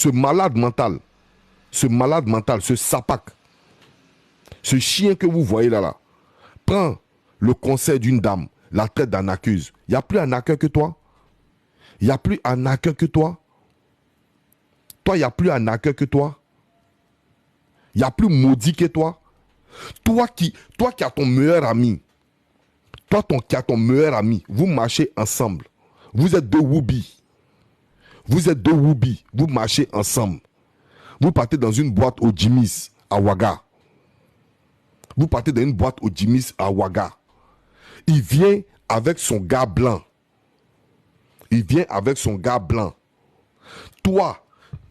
ce malade mental, ce sapac, ce chien que vous voyez là, prend le conseil d'une dame, la traite d'un accuse. Il n'y a plus un accueil que toi. Il n'y a plus un accueil que toi. Toi, il n'y a plus un accueil que toi. Il n'y a plus maudit que toi. Toi qui as ton meilleur ami, qui as ton meilleur ami, vous marchez ensemble. Vous êtes deux woubi. Vous marchez ensemble. Vous partez dans une boîte au Jimmy's à Ouaga. Il vient avec son gars blanc. Toi,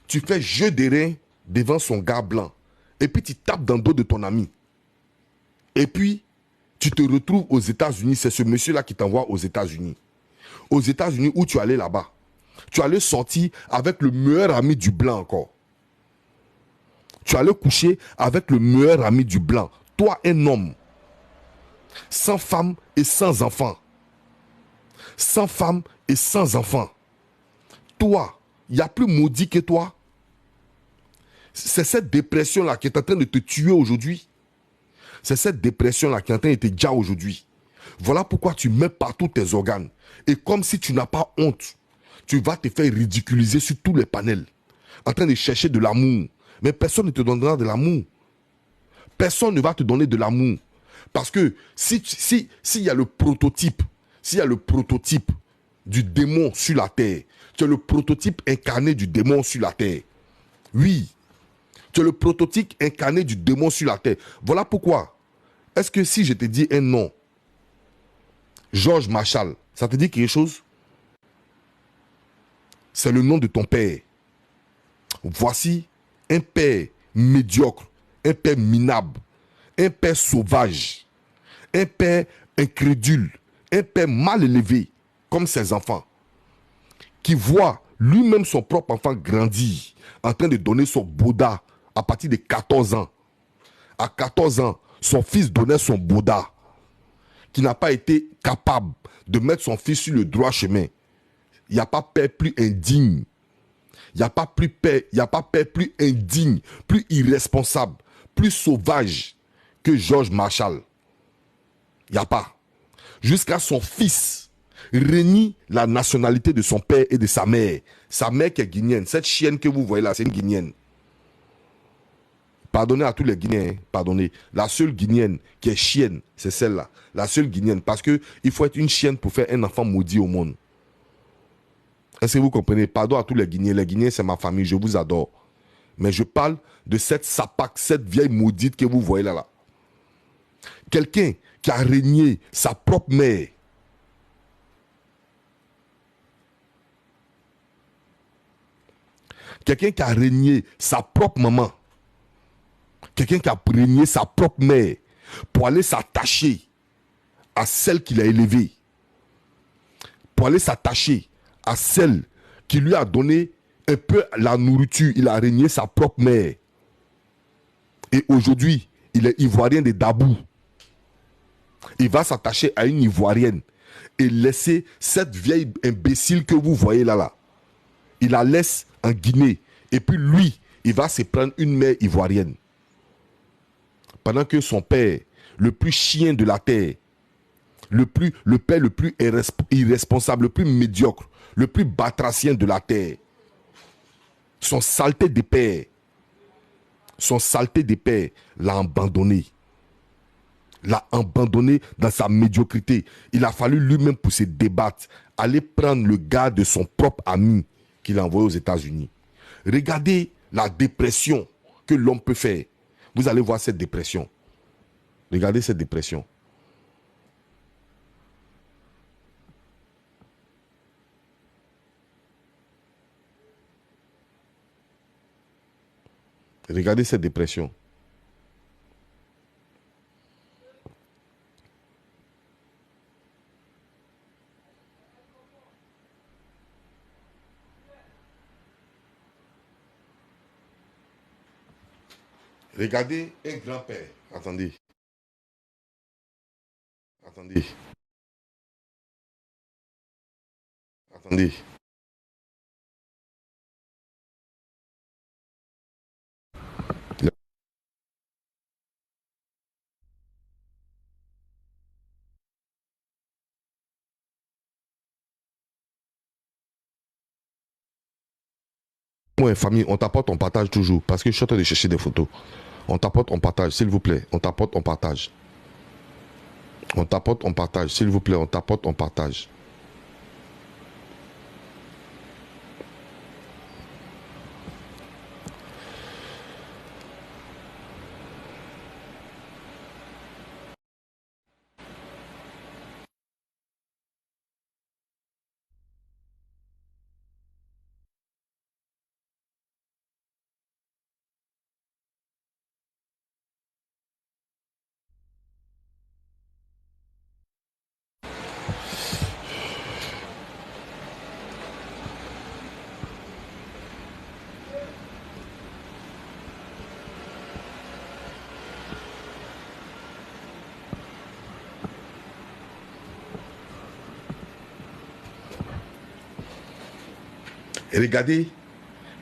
tu fais jeu de rein devant son gars blanc. Et puis tu tapes dans le dos de ton ami. Et puis, tu te retrouves aux États-Unis. C'est ce monsieur-là qui t'envoie aux États-Unis. Aux États-Unis, où tu allais là-bas. Tu allais sortir avec le meilleur ami du blanc encore. Tu allais coucher avec le meilleur ami du blanc. Toi, un homme. Sans femme et sans enfant. Sans femme et sans enfant. Toi, il n'y a plus maudit que toi. C'est cette dépression-là qui est en train de te tuer aujourd'hui. C'est cette dépression-là qui est en train de te dire aujourd'hui. Voilà pourquoi tu mets partout tes organes. Et comme si tu n'as pas honte, tu vas te faire ridiculiser sur tous les panels. En train de chercher de l'amour. Mais personne ne te donnera de l'amour. Personne ne va te donner de l'amour. Parce que s'il y a le prototype, du démon sur la terre, tu es le prototype incarné du démon sur la terre. Oui. Tu es le prototype incarné du démon sur la terre. Voilà pourquoi. Est-ce que si je te dis un nom, Georges Marshall, ça te dit quelque chose? C'est le nom de ton père. Voici un père médiocre, un père minable, un père sauvage, un père incrédule, un père mal élevé, comme ses enfants, qui voit lui-même son propre enfant grandir, en train de donner son Bouddha à partir de 14 ans. À 14 ans, son fils donnait son Bouddha, qui n'a pas été capable de mettre son fils sur le droit chemin. Il n'y a pas père plus indigne. Il n'y a pas père plus indigne, plus irresponsable, plus sauvage que Georges Marshall. Il n'y a pas. Jusqu'à son fils renie la nationalité de son père et de sa mère. Sa mère qui est guinéenne. Cette chienne que vous voyez là, c'est une guinéenne. Pardonnez à tous les Guinéens, pardonnez. La seule Guinéenne qui est chienne, c'est celle-là. La seule Guinéenne. Parce qu'il faut être une chienne pour faire un enfant maudit au monde. Est-ce que vous comprenez? Pardon à tous les Guinéens. Les Guinéens, c'est ma famille. Je vous adore. Mais je parle de cette sapac, cette vieille maudite que vous voyez là. Quelqu'un qui a régné sa propre mère. Quelqu'un qui a régné sa propre maman. Quelqu'un qui a régné sa propre mère pour aller s'attacher à celle qu'il a élevée. Pour aller s'attacher à celle qui lui a donné un peu la nourriture. Il a régné sa propre mère. Et aujourd'hui, il est ivoirien de Dabou. Il va s'attacher à une ivoirienne et laisser cette vieille imbécile que vous voyez là. Il la laisse en Guinée. Et puis lui, il va se prendre une mère ivoirienne. Pendant que son père, le plus chien de la terre, le père le plus irresponsable, le plus médiocre, le plus batracien de la terre, son saleté de père l'a abandonné. L'a abandonné dans sa médiocrité. Il a fallu lui-même pour se débattre, aller prendre le gars de son propre ami qu'il a envoyé aux États-Unis. Regardez la dépression que l'homme peut faire. Vous allez voir cette dépression. Regardez cette dépression. Regardez cette dépression. Regardez un grand-père. Attendez. Attendez. Attendez. Point, famille, on t'apporte, on partage toujours. Parce que je suis en train de chercher des photos. On t'apporte, on partage, s'il vous plaît. On t'apporte, on partage. On t'apporte, on partage, s'il vous plaît. On t'apporte, on partage. Et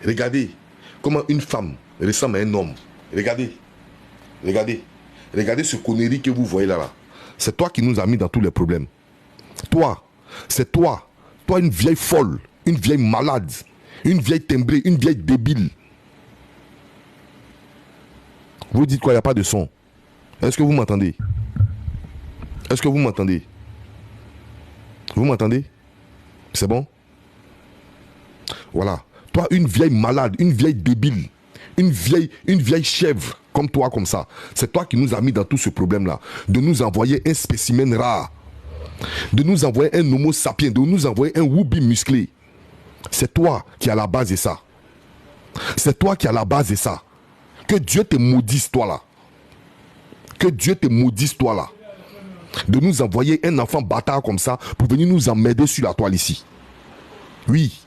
regardez comment une femme ressemble à un homme. Regardez ce connerie que vous voyez là. C'est toi qui nous as mis dans tous les problèmes. Toi, c'est toi. Toi, une vieille folle, une vieille malade, une vieille timbrée, une vieille débile. Vous dites quoi, il n'y a pas de son. Est-ce que vous m'entendez? Est-ce que vous m'entendez? Vous m'entendez? C'est bon? Voilà. Toi, une vieille malade, une vieille débile, une vieille chèvre, comme toi, comme ça. C'est toi qui nous as mis dans tout ce problème-là. De nous envoyer un spécimen rare. De nous envoyer un homo sapiens. De nous envoyer un woubi musclé. C'est toi qui as la base de ça. C'est toi qui as la base de ça. Que Dieu te maudisse, toi là. Que Dieu te maudisse, toi là. De nous envoyer un enfant bâtard comme ça pour venir nous emmerder sur la toile ici. Oui.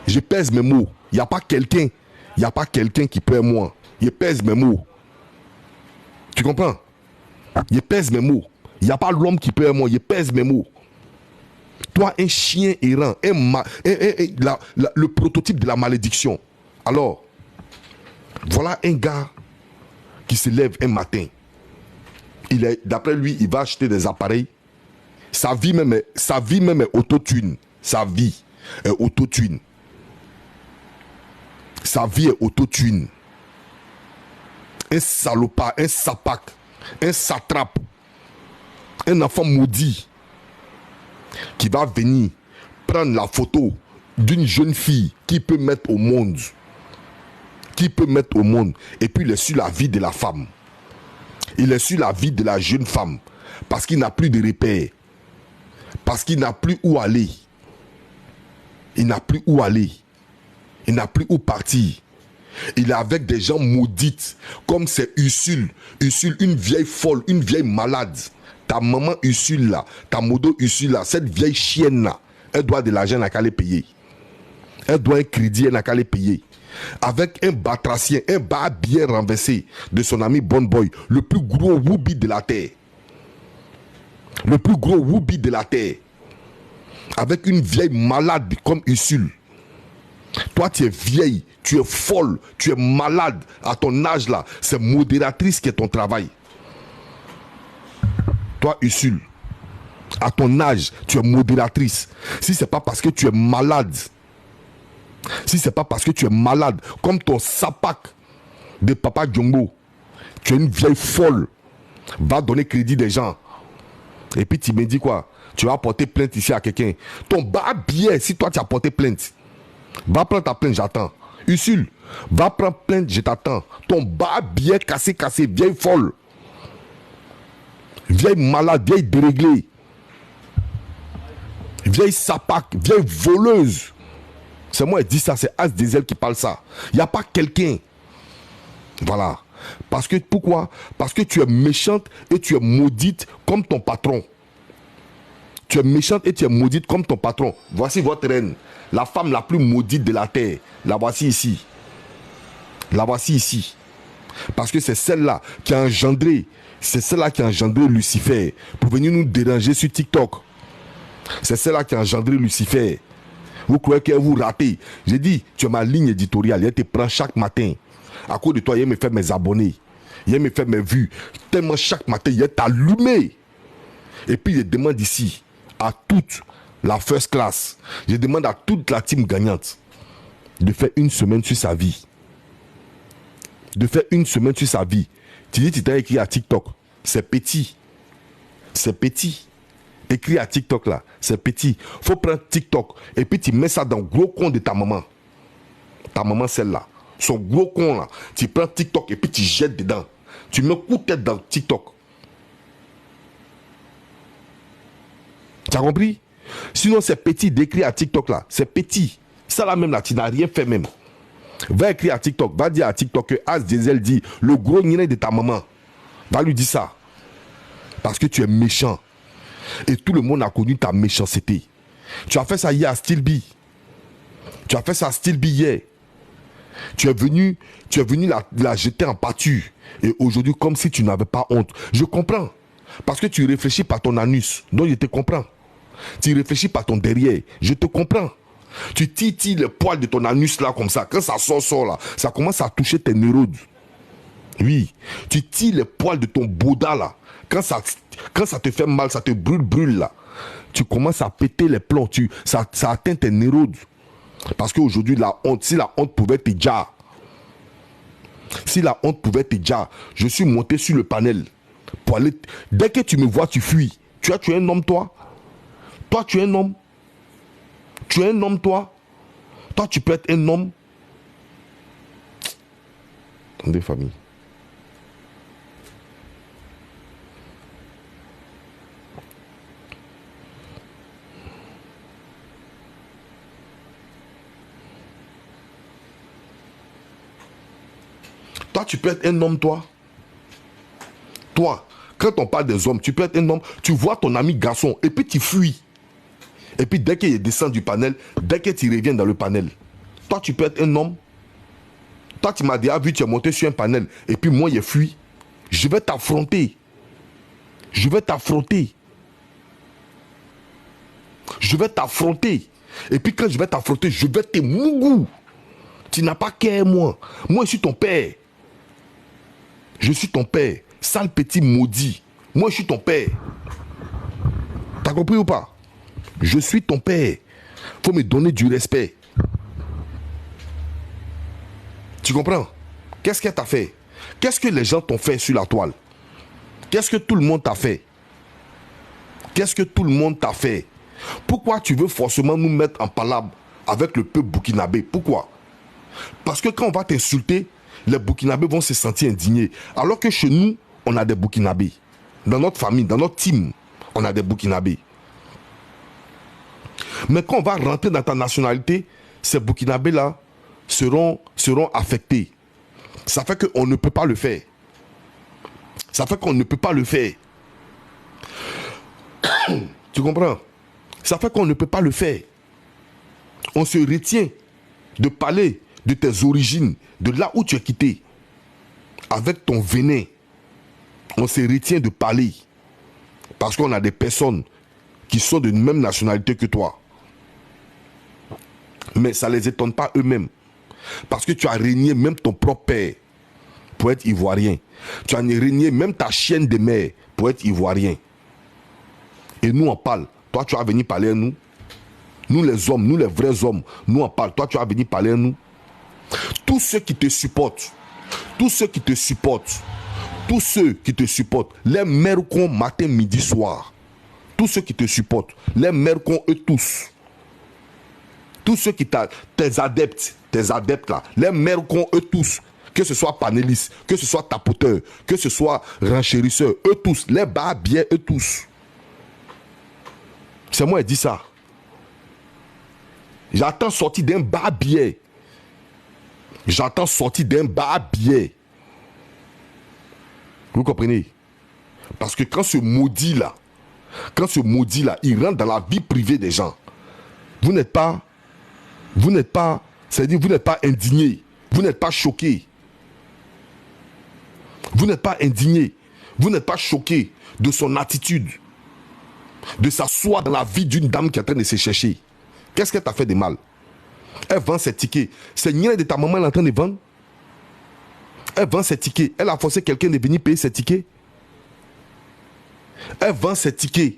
Je pèse mes mots. Il n'y a pas quelqu'un. Il n'y a pas quelqu'un qui peut moi. Je pèse mes mots. Tu comprends? Je pèse mes mots. Il n'y a pas l'homme qui peut moi. Je pèse mes mots. Toi, un chien errant, le prototype de la malédiction. Alors, voilà un gars qui se lève un matin. D'après lui, il va acheter des appareils. Sa vie même est autotune. Sa vie est autotune. Sa vie est autotune. Un salopard, un sapac, un satrape, un enfant maudit qui va venir prendre la photo d'une jeune fille qui peut mettre au monde. Qui peut mettre au monde. Et puis il est sur la vie de la femme. Il est sur la vie de la jeune femme. Parce qu'il n'a plus de repères. Parce qu'il n'a plus où aller. Il n'a plus où aller. Il n'a plus où partir. Il est avec des gens maudites. Comme c'est Ursule. Ursule, une vieille folle, une vieille malade. Ta maman Ursule là, ta modo Ursule là, cette vieille chienne là, elle doit de l'argent, elle n'a qu'à les payer. Elle doit un crédit, elle n'a qu'à les payer. Avec un batracien, un bas bien renversé de son ami Bon Boy, le plus gros woubi de la terre. Le plus gros woubi de la terre. Avec une vieille malade comme Ursule. Toi, tu es vieille, tu es folle, tu es malade à ton âge là. C'est modératrice qui est ton travail. Toi, Ursule, à ton âge, tu es modératrice. Si ce n'est pas parce que tu es malade, si ce n'est pas parce que tu es malade, comme ton sapac de Papa Jumbo, tu es une vieille folle, va donner crédit des gens. Et puis tu me dis quoi? Tu vas porter plainte ici à quelqu'un. Ton bas billet, si toi tu as porté plainte, va prendre ta plainte, j'attends. Ursule, va prendre plainte, je t'attends. Ton bas billet cassé, vieille folle. Vieille malade, vieille déréglée. Vieille sapac, vieille voleuse. C'est moi qui dis ça, c'est As Diesel qui parle ça. Il n'y a pas quelqu'un. Voilà. Parce que, pourquoi? Parce que tu es méchante et tu es maudite comme ton patron. Tu es méchante et tu es maudite comme ton patron. Voici votre reine. La femme la plus maudite de la terre. La voici ici. La voici ici. Parce que c'est celle-là qui a engendré. C'est celle-là qui a engendré Lucifer. Pour venir nous déranger sur TikTok. C'est celle-là qui a engendré Lucifer. Vous croyez que vous ratez? J'ai dit, tu as ma ligne éditoriale. Elle te prend chaque matin. À cause de toi, il me fait mes abonnés. Il me fait mes vues. Tellement chaque matin, il est allumé. Et puis, je demande ici à toute la first class. Je demande à toute la team gagnante. de faire une semaine sur sa vie. De faire une semaine sur sa vie. Tu dis, tu t'as écrit à TikTok. C'est petit. C'est petit. Écrit à TikTok là. C'est petit. Faut prendre TikTok. Et puis tu mets ça dans le gros compte de ta maman. Ta maman, celle-là. Son gros con là. Tu prends TikTok et puis tu jettes dedans. Tu mets coup de tête dans TikTok. Tu as compris? Sinon, c'est petit d'écrire à TikTok là. C'est petit. Ça là même là, tu n'as rien fait même. Va écrire à TikTok. Va dire à TikTok que As Diesel dit le gros niais de ta maman. Va lui dire ça. Parce que tu es méchant. Et tout le monde a connu ta méchanceté. Tu as fait ça hier à Stilby. Tu as fait ça à Stilby hier. Tu es venu la jeter en pâture. Et aujourd'hui, comme si tu n'avais pas honte. Je comprends. Parce que tu réfléchis par ton anus. Donc je te comprends. Tu réfléchis par ton derrière. Je te comprends. Tu titilles le poil de ton anus là comme ça. Quand ça sort là, ça commence à toucher tes neurones. Oui. Tu titilles le poil de ton boda là. Quand ça te fait mal, ça te brûle là. Tu commences à péter les plombs. Ça atteint tes neurones. Parce qu'aujourd'hui, la honte, si la honte pouvait te dire, je suis monté sur le panel pour aller. Dès que tu me vois, tu fuis. Tu es un homme, toi. Toi, tu es un homme. Tu es un homme, toi. Toi, tu peux être un homme. Attendez, famille. Toi, tu peux être un homme, toi. Toi, quand on parle des hommes, tu peux être un homme. Tu vois ton ami garçon et puis tu fuis. Et puis dès qu'il descend du panel, dès que tu reviens dans le panel, toi, tu peux être un homme. Toi, tu m'as déjà vu, tu es monté sur un panel. Et puis moi, j'ai fui. Je vais t'affronter. Je vais t'affronter. Je vais t'affronter. Et puis quand je vais t'affronter, je vais te mougou. Tu n'as pas qu'à moi. Moi, je suis ton père. Je suis ton père. Sale petit maudit. Moi, je suis ton père. T'as compris ou pas? Je suis ton père. Faut me donner du respect. Tu comprends? Qu'est-ce qu'elle t'a fait? Qu'est-ce que les gens t'ont fait sur la toile? Qu'est-ce que tout le monde t'a fait? Qu'est-ce que tout le monde t'a fait? Pourquoi tu veux forcément nous mettre en palabre avec le peuple burkinabé? Pourquoi? Parce que quand on va t'insulter, les Burkinabés vont se sentir indignés. Alors que chez nous, on a des Burkinabés. Dans notre famille, dans notre team, on a des Burkinabés. Mais quand on va rentrer dans ta nationalité, ces Burkinabés-là seront affectés. Ça fait qu'on ne peut pas le faire. Ça fait qu'on ne peut pas le faire. Tu comprends? Ça fait qu'on ne peut pas le faire. On se retient de parler de tes origines, de là où tu es quitté, avec ton venin. On se retient de parler. Parce qu'on a des personnes qui sont de même nationalité que toi. Mais ça ne les étonne pas eux-mêmes. Parce que tu as régné même ton propre père pour être ivoirien. Tu as régné même ta chienne de mère pour être ivoirien. Et nous on parle. Toi tu as venu parler à nous. Nous les hommes, nous les vrais hommes, nous on parle. Toi tu as venu parler à nous. Tous ceux qui te supportent, les mercons matin, midi, soir, tous ceux qui te supportent, les mercons eux tous ceux qui tes adeptes là, les mercons eux tous, que ce soit panélistes, que ce soit tapoteurs, que ce soit renchérisseurs, eux tous, les barbiers eux tous. C'est moi qui dis ça. J'attends sorti d'un barbier. Vous comprenez? Parce que quand ce maudit là, il rentre dans la vie privée des gens, vous n'êtes pas, c'est-à-dire vous n'êtes pas indigné, vous n'êtes pas choqué. Vous n'êtes pas indigné, vous n'êtes pas choqué de son attitude, de s'asseoir dans la vie d'une dame qui est en train de se chercher. Qu'est-ce qu'elle t'a fait de mal? Elle vend ses tickets. C'est Nina de ta maman, elle est en train de vendre. Elle vend ses tickets. Elle a forcé quelqu'un de venir payer ses tickets. Elle vend ses tickets.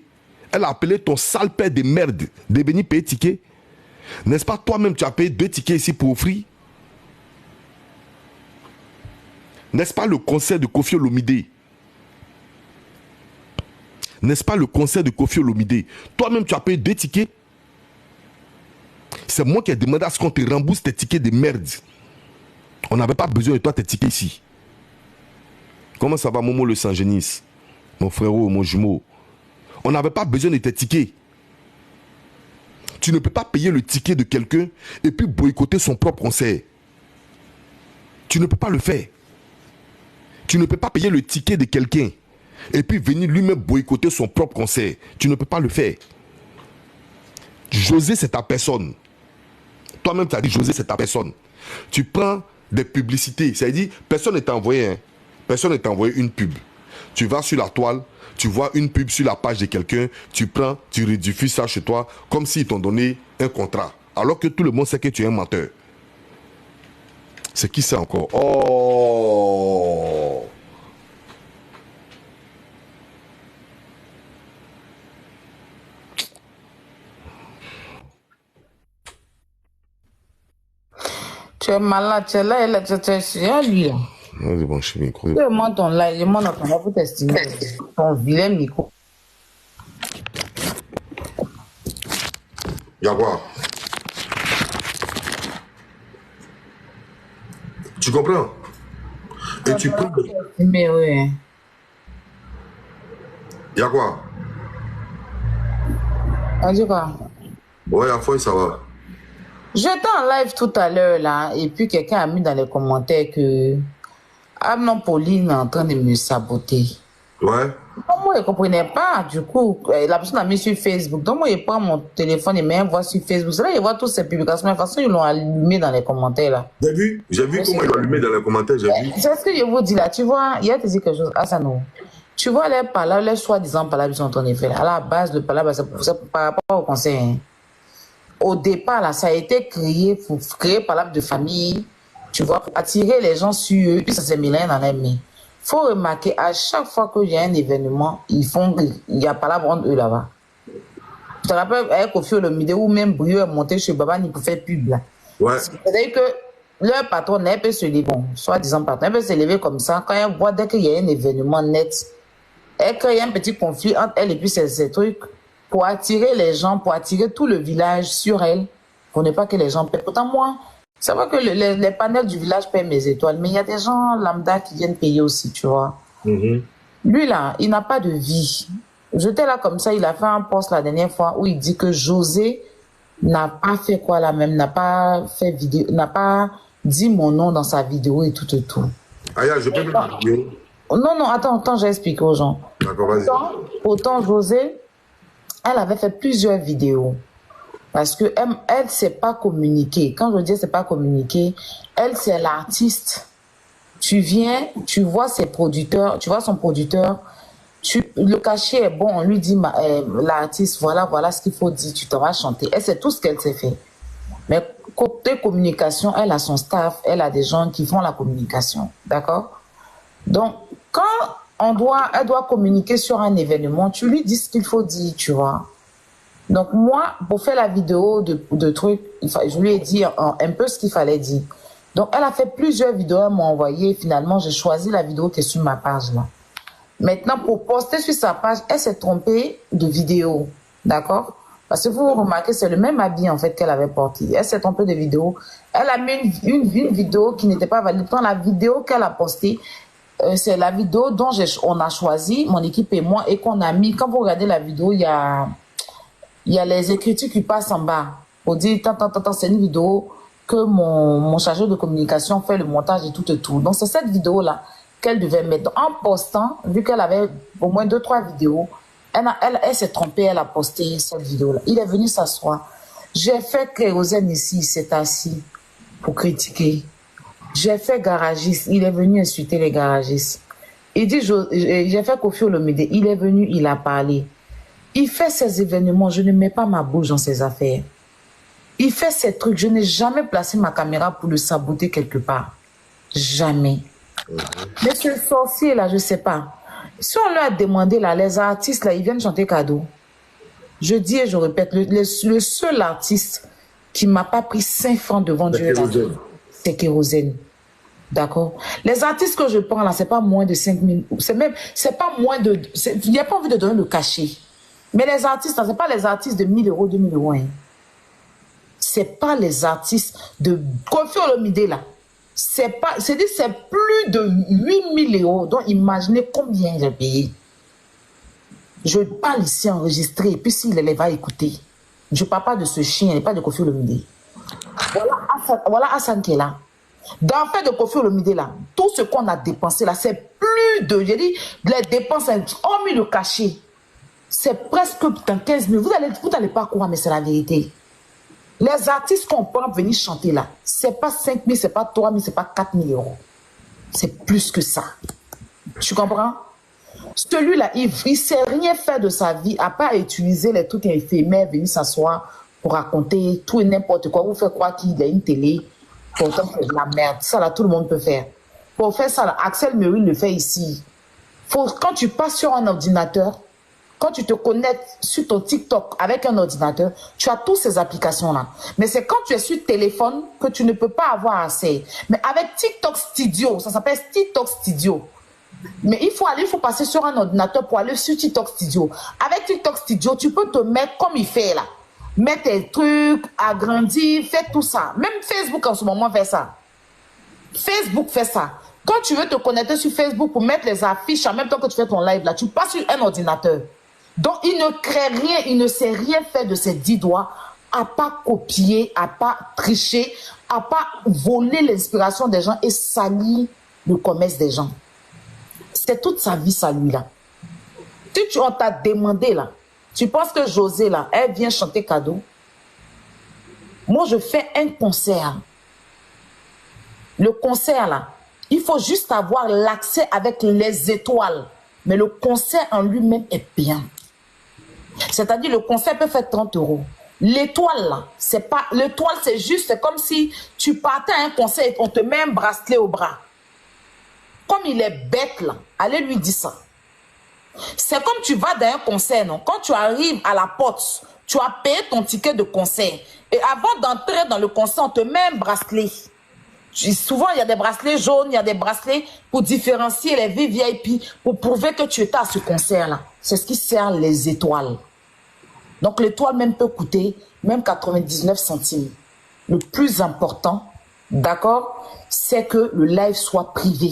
Elle a appelé ton sale père de merde de venir payer tickets. N'est-ce pas toi-même, tu as payé 2 tickets ici pour offrir? N'est-ce pas le concert de Koffi Olomide? N'est-ce pas le concert de Koffi Olomide? Toi-même, tu as payé 2 tickets. C'est moi qui ai demandé à ce qu'on te rembourse tes tickets de merde. On n'avait pas besoin de toi, tes tickets ici. Comment ça va, Momo le Saint-Genis? Mon frérot, mon jumeau. On n'avait pas besoin de tes tickets. Tu ne peux pas payer le ticket de quelqu'un et puis boycotter son propre concert. Tu ne peux pas le faire. Tu ne peux pas payer le ticket de quelqu'un et puis venir lui-même boycotter son propre concert. Tu ne peux pas le faire. José, c'est ta personne. Toi-même, tu as dit José, c'est ta personne. Tu prends des publicités. C'est-à-dire, personne ne t'a envoyé, hein. Personne ne t'a envoyé une pub. Tu vas sur la toile, tu vois une pub sur la page de quelqu'un, tu prends, tu rediffuses ça chez toi, comme s'ils t'ont donné un contrat. Alors que tout le monde sait que tu es un menteur. C'est qui ça encore? Oh! Tu es malade, tu es là, tu es lui. Vas-y, bon, je suis micro. Je monte ton live, je monte ton live pour t'estimer. Ton vilain micro. Yagua. Tu comprends? Et tu prends... Mais oui. Yagua. On dit quoi? Ouais, à fois, ça va. J'étais en live tout à l'heure là, et puis quelqu'un a mis dans les commentaires que Amnon Pauline est en train de me saboter. Ouais. Donc moi, je ne comprenais pas. Du coup, la personne a mis sur Facebook. Donc moi, je prends mon téléphone et m'envoie sur Facebook. C'est là, je vois toutes ces publications. De toute façon, ils l'ont allumé dans les commentaires là. J'ai vu comment ils l'ont allumé dans les commentaires, j'ai vu. C'est ce que je vous dis là. Tu vois, il y a te dit quelque chose. Asano. Tu vois les palabres, les soi-disant palabres qui sont en train de faire là. À la base, le palabre, c'est par rapport au conseil. Hein. Au départ, là, ça a été créé pour créer palabre de famille, tu vois, pour attirer les gens sur eux, puis ça s'est mélangé dans les mains. Il faut remarquer, à chaque fois qu'il y a un événement, il y a palabre entre eux là-bas. Je te rappelle, avec Koffi Olomide, où même Brio est monté chez Babani pour faire pub là. Ouais. C'est-à-dire que leur patron, elle peut se lever, bon, soi-disant patron, elle peut se lever comme ça, quand elle voit dès qu'il y a un événement net, et qu'il y a un petit conflit entre elle et puis ces trucs, pour attirer les gens, pour attirer tout le village sur elle, pour ne pas que les gens paient. Pourtant, moi, c'est vrai que les panels du village paient mes étoiles, mais il y a des gens lambda qui viennent payer aussi, tu vois. Lui, là, il n'a pas de vie. J'étais là comme ça, il a fait un post la dernière fois où il dit que José n'a pas fait quoi là même, n'a pas fait vidéo, n'a pas dit mon nom dans sa vidéo et tout et tout. Aïe, je peux mettre la vidéo. Non, attends, j'ai expliqué aux gens. D'accord, vas-y. Autant José, elle avait fait plusieurs vidéos parce que elle sait pas communiquer. Quand je dis c'est pas communiquer, elle c'est l'artiste. Tu viens, tu vois ses producteurs, tu vois son producteur, le cachet est bon, on lui dit l'artiste, voilà ce qu'il faut dire, tu t'en vas chanter. Elle sait tout ce qu'elle sait faire. Mais côté communication, elle a son staff, elle a des gens qui font la communication, d'accord? Donc quand elle doit communiquer sur un événement, tu lui dis ce qu'il faut dire, tu vois. Donc moi, pour faire la vidéo de trucs, je lui ai dit un peu ce qu'il fallait dire. Donc elle a fait plusieurs vidéos, elle m'a envoyé, finalement j'ai choisi la vidéo qui est sur ma page là. Maintenant, pour poster sur sa page, elle s'est trompée de vidéo, d'accord? Parce que vous remarquez, c'est le même habit en fait qu'elle avait porté. Elle s'est trompée de vidéo. Elle a mis une vidéo qui n'était pas valide. Dans la vidéo qu'elle a postée, c'est la vidéo dont on a choisi, mon équipe et moi, et qu'on a mis. Quand vous regardez la vidéo, il y a les écritures qui passent en bas. On dit, c'est une vidéo que mon chargé de communication fait le montage et tout et tout. Donc, c'est cette vidéo-là qu'elle devait mettre. En postant, vu qu'elle avait au moins 2-3 vidéos, elle s'est trompée, elle a posté cette vidéo-là. Il est venu s'asseoir. J'ai fait Kérosène ici, il s'est assis pour critiquer. J'ai fait garagiste, il est venu insulter les garagistes. Il dit, j'ai fait Koffi Olomide, il est venu, il a parlé. Il fait ces événements, je ne mets pas ma bouche dans ses affaires. Il fait ces trucs, je n'ai jamais placé ma caméra pour le saboter quelque part. Jamais. Mais ce sorcier là, je sais pas. Si on lui a demandé là, les artistes là, ils viennent chanter cadeau. Je dis et je répète, le seul artiste qui ne m'a pas pris 5 francs devant Dieu. C'est kérosène. D'accord? Les artistes que je prends là, c'est pas moins de 5 000. C'est pas moins de. Il n'y a pas envie de donner le cachet. Mais les artistes, c'est pas les artistes de 1 000 euros, 2 000 euros. Hein. C'est pas les artistes de Koffi Olomide là. C'est plus de 8 000 euros. Donc imaginez combien j'ai payé. Je parle ici enregistré, et puis s'il va écouter. Je ne parle pas de ce chien, et pas de Koffi Olomide. Voilà Hassan qui est là. Dans le fait de Koffi Olomide là, tout ce qu'on a dépensé là, c'est plus de, j'ai dit, les dépenses, hormis le cachet, c'est presque dans 15 000. Vous n'allez pas croire, mais c'est la vérité. Les artistes qu'on peut venir chanter là, c'est pas 5 000, c'est pas 3 000, c'est pas 4 000 euros. C'est plus que ça. Tu comprends? Celui-là, il ne sait rien faire de sa vie, à part utiliser les trucs éphémères, venir s'asseoir pour raconter tout et n'importe quoi. Vous faites croire qu'il a une télé, pourtant c'est de la merde. Ça là, tout le monde peut faire. Pour faire ça, là, Axel Murray le fait ici. Quand tu passes sur un ordinateur, quand tu te connectes sur ton TikTok avec un ordinateur, tu as toutes ces applications-là. Mais c'est quand tu es sur téléphone que tu ne peux pas avoir accès. Mais avec TikTok Studio, ça s'appelle TikTok Studio. Mais il faut passer sur un ordinateur pour aller sur TikTok Studio. Avec TikTok Studio, tu peux te mettre comme il fait là. Mettre tes trucs, agrandir, faire tout ça. Même Facebook en ce moment fait ça. Facebook fait ça. Quand tu veux te connecter sur Facebook pour mettre les affiches en même temps que tu fais ton live là, tu passes sur un ordinateur. Donc il ne crée rien, il ne sait rien faire de ses 10 doigts, à pas copier, à pas tricher, à pas voler l'inspiration des gens et salir le commerce des gens. C'est toute sa vie, ça, lui, là. Si on t'a demandé, là, tu penses que José, là, elle vient chanter cadeau? Moi, je fais un concert. Le concert, là, il faut juste avoir l'accès avec les étoiles. Mais le concert en lui-même est bien. C'est-à-dire, le concert peut faire 30 euros. L'étoile, là, c'est pas... L'étoile, c'est juste, c'est comme si tu partais à un concert et on te met un bracelet au bras. Comme il est bête là, allez lui dire ça. C'est comme tu vas dans un concert, non? Quand tu arrives à la porte, tu as payé ton ticket de concert. Et avant d'entrer dans le concert, on te met un bracelet. Souvent, il y a des bracelets jaunes, il y a des bracelets pour différencier les VIP, pour prouver que tu étais à ce concert-là. C'est ce qui sert les étoiles. Donc, l'étoile même peut coûter même 99 centimes. Le plus important, d'accord, c'est que le live soit privé.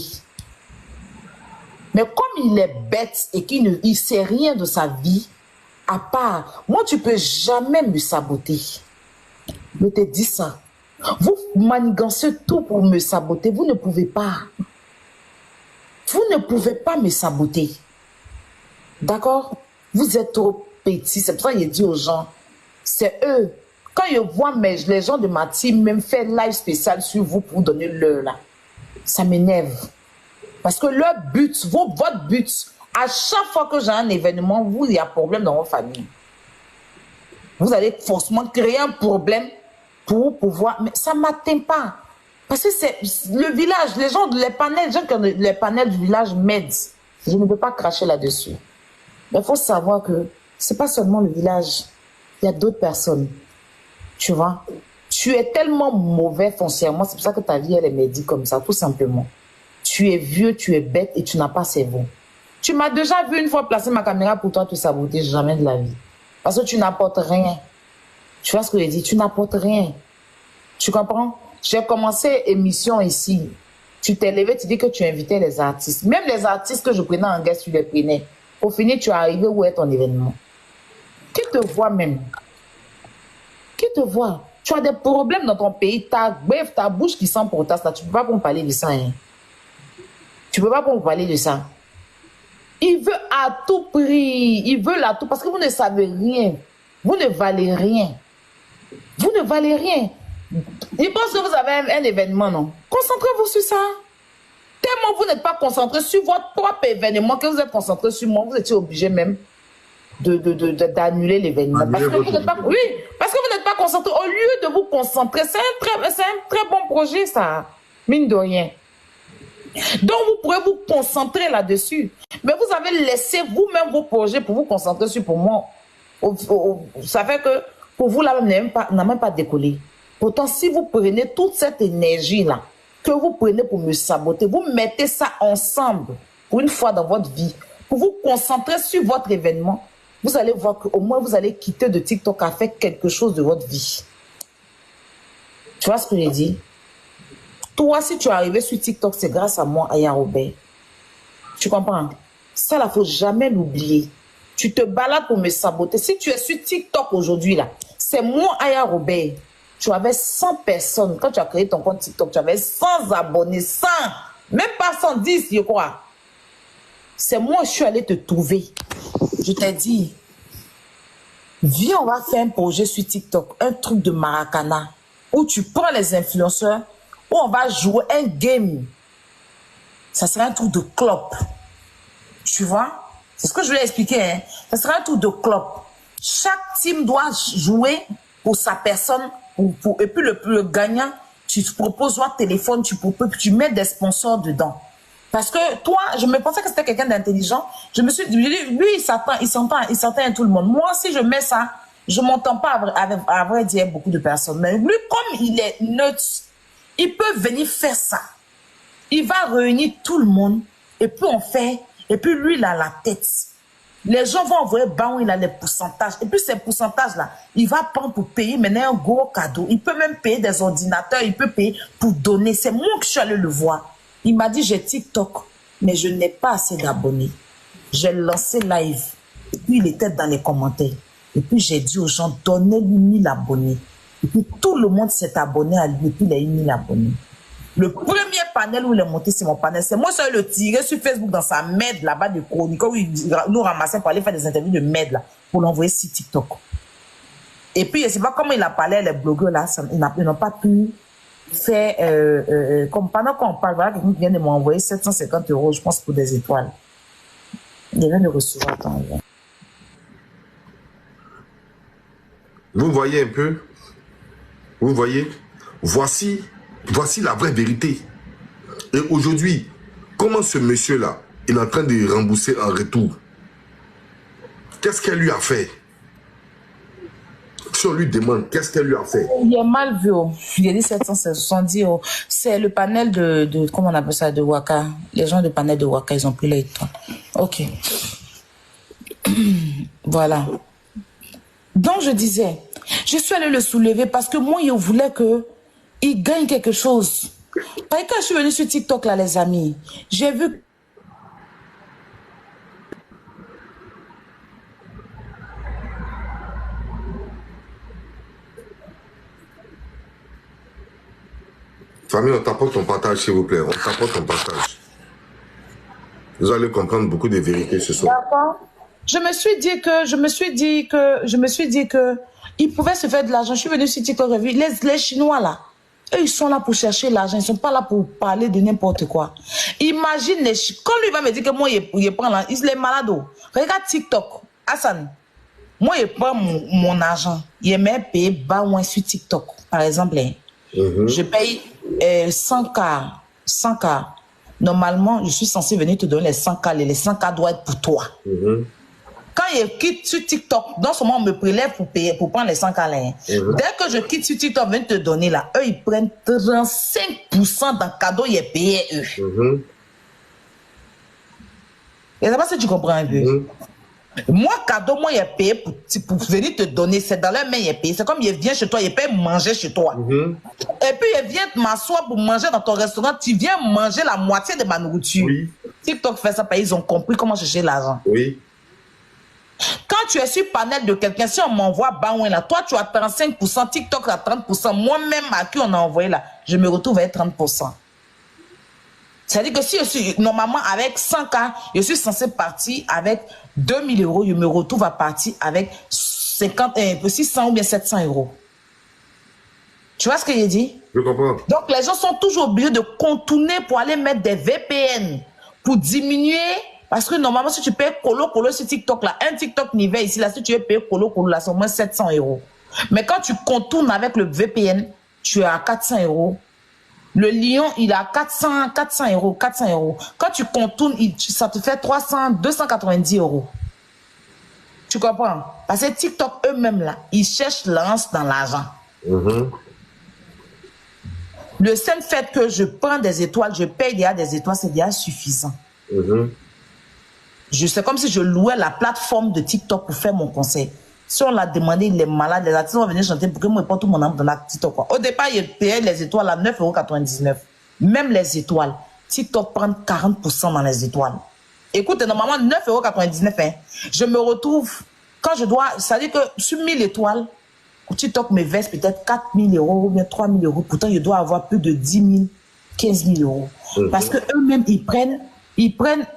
Mais comme il est bête et qu'il ne sait rien de sa vie, à part, moi, tu ne peux jamais me saboter. Je te dis ça. Vous manigancez tout pour me saboter. Vous ne pouvez pas. Vous ne pouvez pas me saboter. D'accord? Vous êtes trop petits. C'est pour ça que je dis aux gens, c'est eux. Quand je vois les gens de ma team même faire live spécial sur vous pour vous donner l'heure là, ça m'énerve. Parce que leur but, votre but, à chaque fois que j'ai un événement, vous, il y a un problème dans votre famille. Vous allez forcément créer un problème pour pouvoir... Mais ça ne m'atteint pas. Parce que c'est le village, les gens, les panels du village m'aident. Je ne peux pas cracher là-dessus. Mais il faut savoir que ce n'est pas seulement le village. Il y a d'autres personnes. Tu vois? Tu es tellement mauvais foncièrement, c'est pour ça que ta vie, elle est médite comme ça, tout simplement. Tu es vieux, tu es bête et tu n'as pas cerveau. Tu m'as déjà vu une fois placer ma caméra pour toi te saboter, jamais de la vie. Parce que tu n'apportes rien. Tu vois ce que je dis? Tu n'apportes rien. Tu comprends? J'ai commencé émission ici. Tu t'es levé, tu dis que tu invitais les artistes. Même les artistes que je prenais en guest, tu les prenais. Au final, tu es arrivé où est ton événement? Qui te voit même? Qui te voit? Tu as des problèmes dans ton pays. Ta bouche qui sent pour ta, tu ne peux pas me parler de ça. Hein? Tu ne peux pas me parler de ça. Il veut à tout prix. Il veut à tout. Parce que vous ne savez rien. Vous ne valez rien. Vous ne valez rien. Il pense que vous avez un événement, non? Concentrez-vous sur ça. Tellement vous n'êtes pas concentré sur votre propre événement que vous êtes concentré sur moi, vous étiez obligé même d'annuler l'événement. Parce que vous n'êtes pas, oui, parce que vous n'êtes pas concentré. Au lieu de vous concentrer, c'est un très bon projet, ça. Mine de rien. Donc, vous pourrez vous concentrer là-dessus. Mais vous avez laissé vous-même vos projets pour vous concentrer sur pour moi. Ça fait que pour vous, là, n'a même pas décollé. Pourtant, si vous prenez toute cette énergie-là, que vous prenez pour me saboter, vous mettez ça ensemble pour une fois dans votre vie, pour vous concentrer sur votre événement, vous allez voir qu'au moins vous allez quitter de TikTok à faire quelque chose de votre vie. Tu vois ce que j'ai dit? Toi, si tu es arrivé sur TikTok, c'est grâce à moi, Aya Robert. Tu comprends? Ça, il ne faut jamais l'oublier. Tu te balades pour me saboter. Si tu es sur TikTok aujourd'hui, là, c'est moi, Aya Robert. Tu avais 100 personnes. Quand tu as créé ton compte TikTok, tu avais 100 abonnés. 100. Même pas 110, je crois. C'est moi, je suis allé te trouver. Je t'ai dit, viens, on va faire un projet sur TikTok. Un truc de Maracana. Où tu prends les influenceurs. Où on va jouer un game. Ça sera un truc de clope. Tu vois? C'est ce que je vais expliquer. Hein? Ça sera un truc de clope. Chaque team doit jouer pour sa personne. Et puis le gagnant, tu te proposes un téléphone, tu mets des sponsors dedans. Parce que toi, je me pensais que c'était quelqu'un d'intelligent. Je me suis dit, lui, il s'entend avec tout le monde. Moi, si je mets ça, je ne m'entends pas à vrai dire beaucoup de personnes. Mais lui, comme il est neutre, il peut venir faire ça. Il va réunir tout le monde. Et puis on fait. Et puis lui, il a la tête. Les gens vont envoyer baon, il a les pourcentages. Et puis ces pourcentages-là, il va prendre pour payer maintenant un gros cadeau. Il peut même payer des ordinateurs, il peut payer pour donner. C'est moi que je suis allé le voir. Il m'a dit, j'ai TikTok, mais je n'ai pas assez d'abonnés. J'ai lancé live. Et puis il était dans les commentaires. Et puis j'ai dit aux gens, donnez-lui 1000 abonnés. Et puis tout le monde s'est abonné à lui. Et puis il a eu 1000 abonnés. Le premier panel où il est monté, c'est mon panel. C'est moi qui le tiré sur Facebook dans sa merde là-bas de chronique, où il nous ramassait pour aller faire des interviews de merde là, pour l'envoyer sur TikTok. Et puis, je ne sais pas comment il a parlé, les blogueurs là, ils n'ont pas pu faire, comme pendant qu'on parle, voilà, quelqu'un vient de m'envoyer 750 €, je pense, pour des étoiles. Il vient de recevoir ton lien. Vous voyez un peu? Vous voyez? Voici la vraie vérité. Et aujourd'hui, comment ce monsieur-là, il est en train de rembourser en retour? Qu'est-ce qu'elle lui a fait? Si on lui demande, qu'est-ce qu'elle lui a fait? Il est mal vu. Il a dit 770 €. C'est le panel de comment on appelle ça, de Waka. Les gens du panel de Waka, ils ont pris les étoiles. Ok. Voilà. Donc, je disais, je suis allée le soulever parce que moi, je voulais qu'il gagne quelque chose. Parce que quand je suis venue sur TikTok, là, les amis, j'ai vu... Famille, on t'apporte ton partage, s'il vous plaît. On t'apporte ton partage. Vous allez comprendre beaucoup de vérités ce soir. D'accord. Je me suis dit que il pouvait se faire de l'argent. Je suis venue sur TikTok, j'ai vu les Chinois là. Eux, ils sont là pour chercher l'argent. Ils sont pas là pour parler de n'importe quoi. Imagine les Chinois. Quand lui va me dire que moi, il prend là, il est malade. Regarde TikTok. Hassan. Moi, il prend mon argent. Il m'a payé bas moins sur TikTok. Par exemple, je paye 100K. 100K. Normalement, je suis censé venir te donner les 100K. Les 100K doivent être pour toi. Quand il quitte sur TikTok, non seulement on me prélève pour payer, pour prendre les 100K là. Dès que je quitte sur TikTok, je viens te donner là, eux, ils prennent 35% d'un cadeau, ils est payé eux. Et c'est pas si tu comprends un peu. Moi, cadeau, moi, il est payé pour venir te donner. C'est dans leur main, il est payé. C'est comme il vient chez toi, il peut manger chez toi. Et puis, il vient m'asseoir pour manger dans ton restaurant. Tu viens manger la moitié de ma nourriture. TikTok fait ça parce qu'ils ont compris comment chercher l'argent. Quand tu es sur panel de quelqu'un, si on m'envoie Baouin là, toi tu as 35%, TikTok à 30%, moi-même à qui on a envoyé là, je me retrouve à 30%. C'est-à-dire que si je suis normalement avec 100K, je suis censé partir avec 2000 €, je me retrouve à partir avec 600 ou bien 700 €. Tu vois ce que j'ai dit? Je comprends. Donc les gens sont toujours obligés de contourner pour aller mettre des VPN pour diminuer. Parce que normalement, si tu payes colo sur TikTok, là, un TikTok niveau ici, là, si tu veux payer colo, là, c'est au moins 700 €. Mais quand tu contournes avec le VPN, tu es à 400 €. Le lion, il est à 400 €. Quand tu contournes, ça te fait 290 €. Tu comprends? Parce que TikTok eux-mêmes, là, ils cherchent l'avance dans l'argent. Le seul fait que je prends des étoiles, je paye déjà des étoiles, c'est déjà suffisant. C'est comme si je louais la plateforme de TikTok pour faire mon concert. Si on l'a demandé, il est malade, les artistes vont venir chanter pour que moi, je porte tout mon âme dans la TikTok. Quoi. Au départ, il payait les étoiles à 9,99 €. Même les étoiles. TikTok prend 40% dans les étoiles. Écoute, normalement, 9,99 €. Hein. Je me retrouve, quand je dois, ça veut dire que sur 1000 étoiles, TikTok me verse peut-être 4 000 € ou bien 3 000 €. Pourtant, je dois avoir plus de 10 000, 15 000 €. Parce qu'eux-mêmes, ils prennent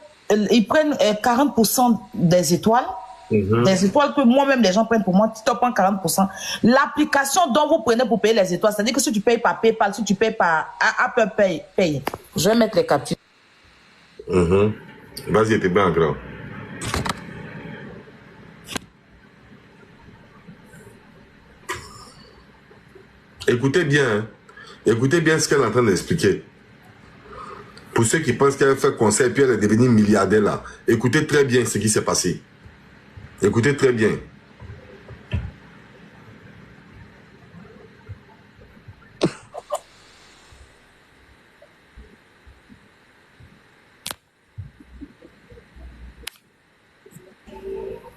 40% des étoiles. Des étoiles que moi-même, les gens prennent pour moi. TikTok prend 40%. L'application dont vous prenez pour payer les étoiles, c'est-à-dire que si tu payes par PayPal, si tu payes par Apple Pay. Je vais mettre les captures. Vas-y, t'es bien grand. Écoutez bien, hein. Écoutez bien ce qu'elle est en train d'expliquer. Pour ceux qui pensent qu'elle a fait conseil et puis elle est devenue milliardaire là, écoutez très bien ce qui s'est passé. Écoutez très bien.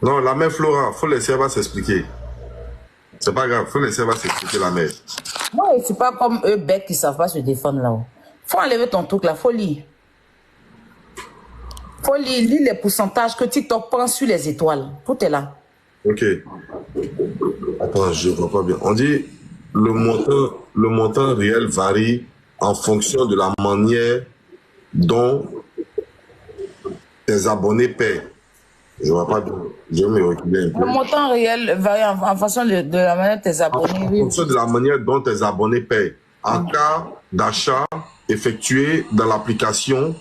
Non, la mère Flora, faut laisser elle va s'expliquer. C'est pas grave, faut laisser elle va s'expliquer la mère. Moi, je ne suis pas comme eux, bêtes qui ne savent pas se défendre là-haut. Faut enlever ton truc là, faut lire. Faut lire les pourcentages que TikTok prend sur les étoiles. Tout est là. Ok. Attends, je ne vois pas bien. On dit le montant réel varie en fonction de la manière dont tes abonnés paient. Je ne vois pas bien. Je vais me reculer un peu. Le montant réel varie en fonction de la manière de tes abonnés. En fonction de la manière dont tes abonnés paient. En cas d'achat effectué dans l'application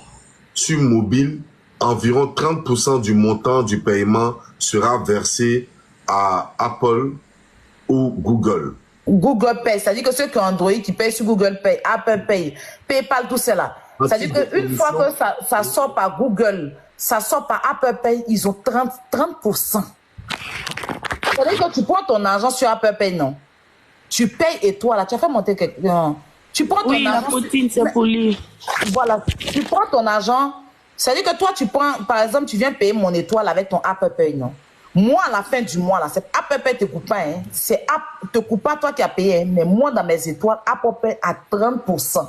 sur mobile, environ 30% du montant du paiement sera versé à Apple ou Google. Google Pay, c'est-à-dire que ceux qui ont Android, qui payent sur Google Pay, Apple Pay, PayPal, tout cela. C'est-à-dire qu'une fois que ça sort par Google, ça sort par Apple Pay, ils ont 30%. C'est-à-dire que tu prends ton argent sur Apple Pay, non? Tu payes et toi, là, tu as fait monter quelqu'un. Tu prends ton argent. Oui, la poutine, c'est pour lui. Voilà, tu prends ton argent. C'est-à-dire que toi, tu prends, par exemple, tu viens payer mon étoile avec ton Apple Pay, non? Moi, à la fin du mois, là, c'est Apple Pay te coupe pas, hein. C'est te coupe pas toi qui as payé, hein. Mais moi, dans mes étoiles, Apple Pay à 30%.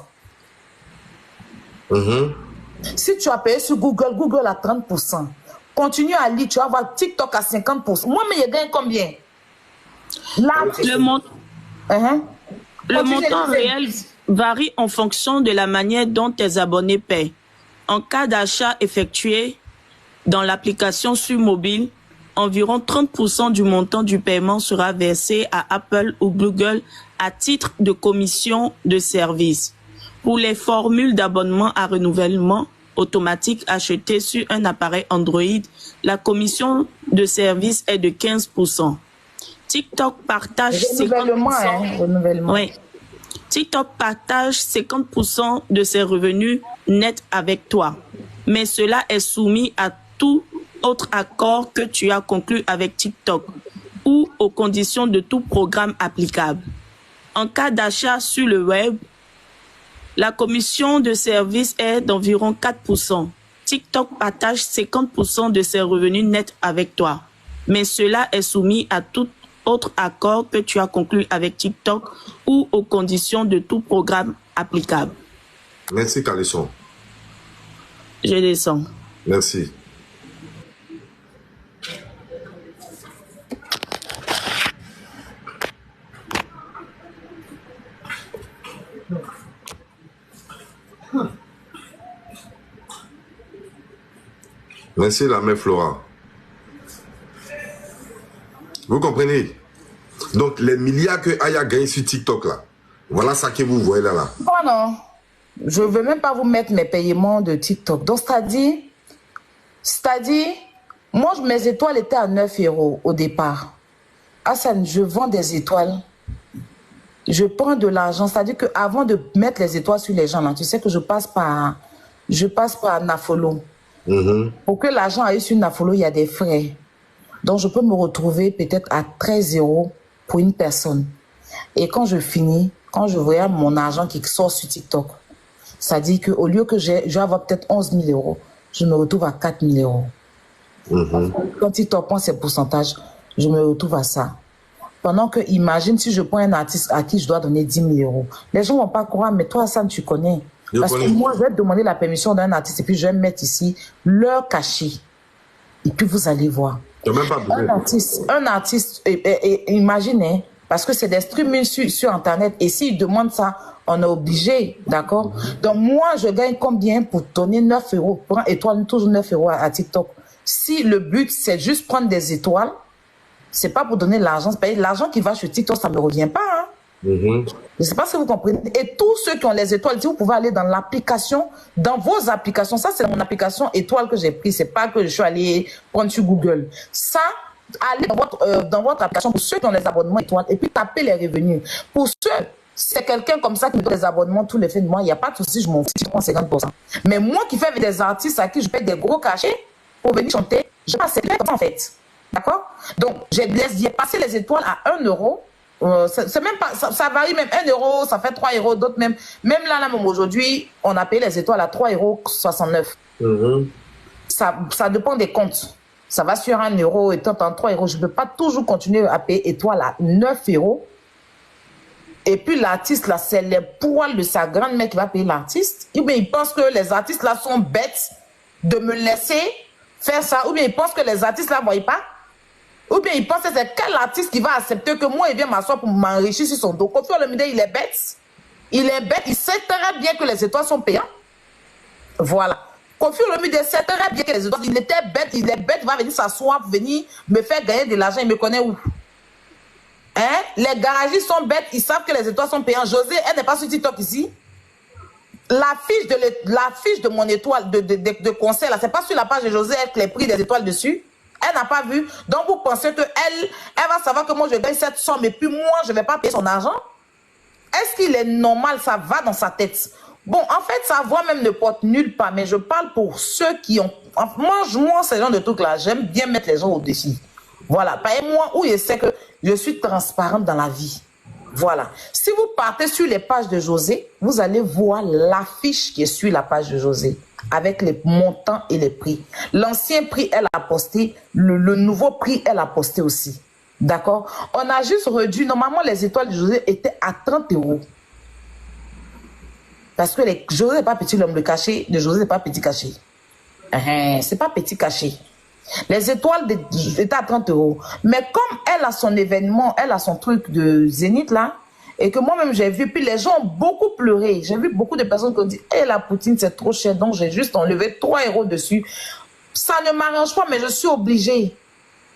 Si tu as payé sur Google, Google à 30%. Continue à lire, tu vas voir TikTok à 50%. Moi, mais je gagne combien? Là, Le montant réel varie en fonction de la manière dont tes abonnés paient. En cas d'achat effectué dans l'application sur mobile, environ 30% du montant du paiement sera versé à Apple ou Google à titre de commission de service. Pour les formules d'abonnement à renouvellement automatique achetées sur un appareil Android, la commission de service est de 15%. TikTok partage 50%. Oui. TikTok partage 50% de ses revenus nets avec toi. Mais cela est soumis à tout autre accord que tu as conclu avec TikTok ou aux conditions de tout programme applicable. En cas d'achat sur le web, la commission de service est d'environ 4%. TikTok partage 50% de ses revenus nets avec toi. Mais cela est soumis à tout autre accord que tu as conclu avec TikTok ou aux conditions de tout programme applicable. Merci, Calisson. Je descends. Merci. Merci, la mère Flora. Vous comprenez? Donc, les milliards que Aya gagne sur TikTok, là, voilà ça que vous voyez là. Bon, non. Je ne veux même pas vous mettre mes paiements de TikTok. Donc, c'est-à-dire, moi, mes étoiles étaient à 9 € au départ. Hassan, je vends des étoiles. Je prends de l'argent. C'est-à-dire qu'avant de mettre les étoiles sur les gens, là, tu sais que je passe par Nafolo. Pour que l'argent aille sur Nafolo, il y a des frais. Donc, je peux me retrouver peut-être à 13 € pour une personne. Et quand je finis, quand je voyais mon argent qui sort sur TikTok, ça dit qu'au lieu que je vais avoir peut-être 11 000 euros, je me retrouve à 4 000 euros. Quand TikTok prend ses pourcentages, je me retrouve à ça. Pendant que, imagine si je prends un artiste à qui je dois donner 10 000 euros. Les gens ne vont pas croire, mais toi, Sam, tu connais. Parce que moi, je vais te demander la permission d'un artiste et puis je vais mettre ici leur cachet. Et puis vous allez voir. Un artiste, imaginez, parce que c'est des streamings sur Internet, et s'il demande ça, on est obligé, d'accord? Donc moi, je gagne combien pour donner 9 euros, pour un étoile, toujours 9 euros à TikTok? Si le but, c'est juste prendre des étoiles, c'est pas pour donner l'argent, l'argent qui va sur TikTok, ça ne me revient pas, hein? Je ne sais pas si vous comprenez. Et tous ceux qui ont les étoiles, si vous pouvez aller dans l'application, dans vos applications, ça c'est mon application étoile que j'ai pris, c'est pas que je suis allé prendre sur Google. Ça, allez dans votre application pour ceux qui ont les abonnements étoiles et puis tapez les revenus. Pour ceux, c'est quelqu'un comme ça qui me donne des abonnements tous les fins de mois, il n'y a pas de souci, je m'en fous, je prends 50%. Mais moi qui fais avec des artistes à qui je paye des gros cachets pour venir chanter, je passe comme ça en fait. D'accord? Donc, j'ai passé les étoiles à 1 euro. C'est même pas, ça varie même 1 euro, ça fait 3 euros, d'autres même là même aujourd'hui, on a payé les étoiles à 3,69 €. Ça dépend des comptes. Ça va sur 1 euro et tant en 3 euros. Je ne peux pas toujours continuer à payer étoile à 9 euros. Et puis l'artiste là, c'est les poils de sa grand-mère qui va payer l'artiste. Ou bien il pense que les artistes là sont bêtes de me laisser faire ça. Ou bien il pense que les artistes là ne voient pas. Ou bien il pense que c'est quel artiste qui va accepter que moi, il vient m'asseoir pour m'enrichir sur son dos. Koffi Olomide, il est bête. Il est bête. Il sait très bien que les étoiles sont payantes. Voilà. Koffi Olomide sait très bien que les étoiles, il était bête. Il est bête, il va venir s'asseoir pour venir me faire gagner de l'argent. Il me connaît où? Hein? Les garagistes sont bêtes. Ils savent que les étoiles sont payantes. José, elle n'est pas sur TikTok ici. La fiche de mon étoile de concert, là, c'est pas sur la page de José, elle les prix des étoiles dessus. Elle n'a pas vu. Donc, vous pensez qu'elle va savoir que moi, je gagne cette somme et puis moi, je ne vais pas payer son argent? Est-ce qu'il est normal? Ça va dans sa tête. Bon, en fait, sa voix même ne porte nulle part. Mais je parle pour ceux qui ont... Moi, ces gens de trucs-là, j'aime bien mettre les gens au-dessus. Voilà. Moi, où je sais que je suis transparente dans la vie. Voilà. Si vous partez sur les pages de José, vous allez voir l'affiche qui est sur la page de José, avec les montants et les prix. L'ancien prix, elle a posté. Le nouveau prix, elle a posté aussi. D'accord? On a juste réduit. Normalement, les étoiles de José étaient à 30 €. Parce que José n'est pas petit, l'homme de cachet. De José n'est pas petit cachet. C'est pas petit cachet. Les étoiles étaient à 30 €. Mais comme elle a son événement, elle a son truc de Zénith là, et que moi-même j'ai vu, puis les gens ont beaucoup pleuré. J'ai vu beaucoup de personnes qui ont dit, la poutine c'est trop cher, donc j'ai juste enlevé 3 € dessus. Ça ne m'arrange pas, mais je suis obligée.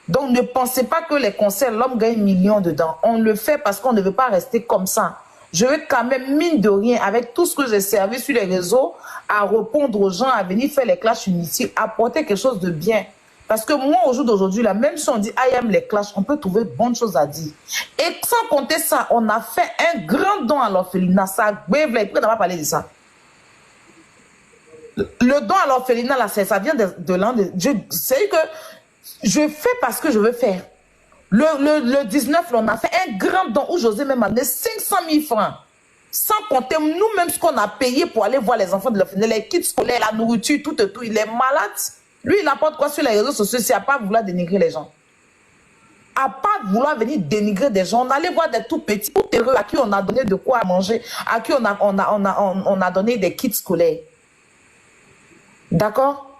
Donc ne pensez pas que les concerts, l'homme gagne millions dedans. On le fait parce qu'on ne veut pas rester comme ça. Je vais quand même, mine de rien, avec tout ce que j'ai servi sur les réseaux, à répondre aux gens, à venir faire les clashs inutiles, apporter quelque chose de bien. Parce que moi, au jour d'aujourd'hui, même si on dit I am les clashs, on peut trouver de bonnes choses à dire. Et sans compter ça, on a fait un grand don à l'orphelinat. Ça, pourquoi on n'a pas parlé de ça? Le don à l'orphelinat, là, ça vient de l'an. C'est que je fais parce que je veux faire. Le 19, là, on a fait un grand don où José même a donné 500 000 francs. Sans compter nous-mêmes ce qu'on a payé pour aller voir les enfants de l'orphelinat, les kits scolaires, la nourriture, tout et tout. Il est malade. Lui, il apporte quoi sur les réseaux sociaux? C'est à pas vouloir dénigrer les gens. À pas vouloir venir dénigrer des gens. On allait voir des tout petits, tout heureux, à qui on a donné de quoi à manger, à qui on a donné des kits scolaires. D'accord?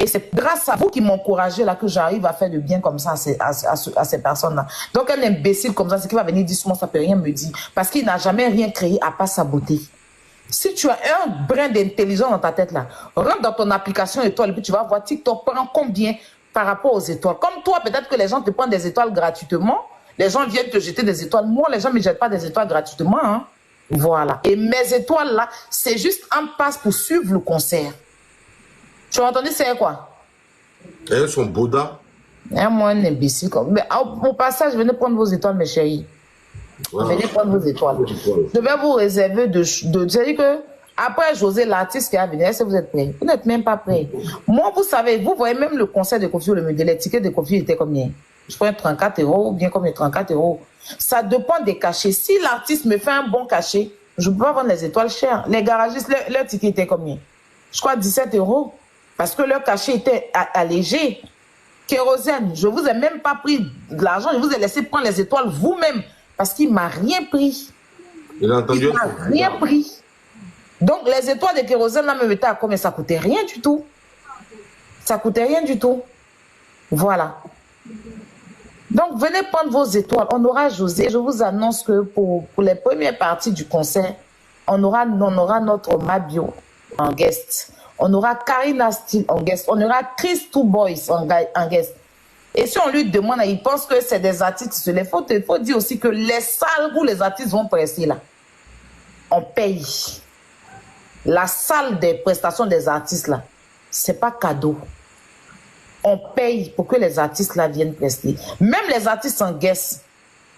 Et c'est grâce à vous qui m'encouragez là que j'arrive à faire de bien comme ça à ces personnes-là. Donc un imbécile comme ça, c'est qui va venir dire souvent ça peut rien me dire. Parce qu'il n'a jamais rien créé à part sa beauté. Si tu as un brin d'intelligence dans ta tête là, rentre dans ton application étoile et puis tu vas voir TikTok prend combien par rapport aux étoiles. Comme toi, peut-être que les gens te prennent des étoiles gratuitement. Les gens viennent te jeter des étoiles. Moi, les gens ne me jettent pas des étoiles gratuitement. Hein. Voilà. Et mes étoiles là, c'est juste un passe pour suivre le concert. Tu as entendu, c'est quoi? Elles sont Bouddha. Moi, un imbécile. Mais au passage, venez prendre vos étoiles, mes chéris. Voilà. Venez prendre vos étoiles. Je vais vous réserver c'est-à-dire que après José, l'artiste qui a venu, est-ce que vous êtes prêts? Vous n'êtes même pas prêts. Moi, vous savez, vous voyez même le concert de Koffi Olomide, les tickets de Koffi étaient combien? je prends 34 €, ou bien comme les 34 €. Ça dépend des cachets. Si l'artiste me fait un bon cachet, je ne peux pas vendre les étoiles chères. Les garagistes, leur ticket était combien? Je crois 17 €. Parce que leur cachet était allégé. Kérosène, je ne vous ai même pas pris de l'argent, je vous ai laissé prendre les étoiles vous-même. Parce qu'il ne m'a rien pris. Il a entendu. Il m'a rien pris. Donc, les étoiles de kérosène, là, me mettaient à combien? Ça ne coûtait rien du tout. Ça ne coûtait rien du tout. Voilà. Donc, venez prendre vos étoiles. On aura José. Je vous annonce que pour les premières parties du concert, on aura notre Mabio en guest. On aura Karina Steele en guest. On aura Chris Two Boys en guest. Et si on lui demande, il pense que c'est des artistes. Il faut dire aussi que les salles où les artistes vont presser là, on paye. La salle des prestations des artistes là, c'est pas cadeau. On paye pour que les artistes là viennent prester. Même les artistes en guest,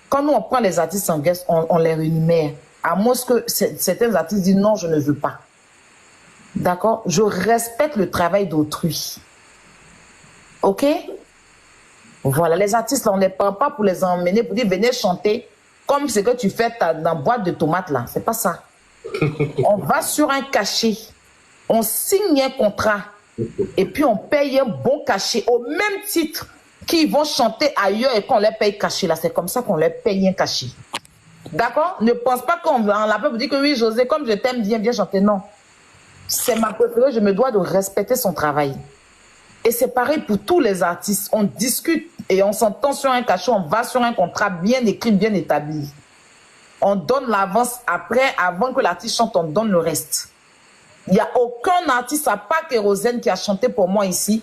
quand nous on prend les artistes en guest, on les rémunère. À moins que certains artistes disent non, je ne veux pas. D'accord? Je respecte le travail d'autrui. Ok? Voilà, les artistes là, on ne les prend pas pour les emmener, pour dire venez chanter comme ce que tu fais dans la boîte de tomates là. C'est pas ça. On va sur un cachet, on signe un contrat et puis on paye un bon cachet au même titre qu'ils vont chanter ailleurs et qu'on les paye cachet là. C'est comme ça qu'on les paye un cachet. D'accord? Ne pense pas qu'on l'appelle pour dire que oui, José, comme je t'aime, viens chanter. Non. C'est ma préférée, je me dois de respecter son travail. Et c'est pareil pour tous les artistes. On discute et on s'entend sur un cachet, on va sur un contrat bien écrit, bien établi. On donne l'avance après, avant que l'artiste chante, on donne le reste. Il n'y a aucun artiste, à part Kérosène, qui a chanté pour moi ici,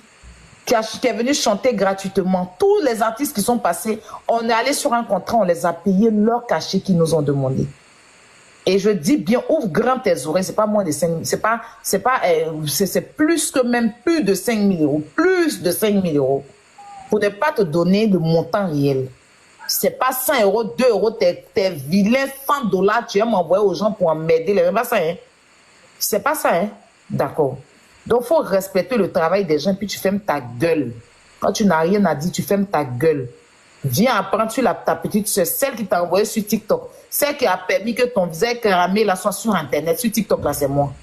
qui est venu chanter gratuitement. Tous les artistes qui sont passés, on est allé sur un contrat, on les a payés leur cachet qu'ils nous ont demandé. Et je dis bien, ouvre grand tes oreilles, c'est pas moins de 5 000, c'est plus que même plus de 5 000 €, plus de 5 000 €, pour ne pas te donner le montant réel. C'est pas 100 €, 2 €, tes vilains 100 $, tu vas m'envoyer aux gens pour m'aider, c'est pas ça, hein. C'est pas ça, hein. D'accord. Donc, il faut respecter le travail des gens, puis tu fermes ta gueule. Quand tu n'as rien à dire, tu fermes ta gueule. Viens apprendre sur ta petite soeur, celle qui t'a envoyé sur TikTok, celle qui a permis que ton visage cramé là soit sur Internet. Sur TikTok, là, c'est moi.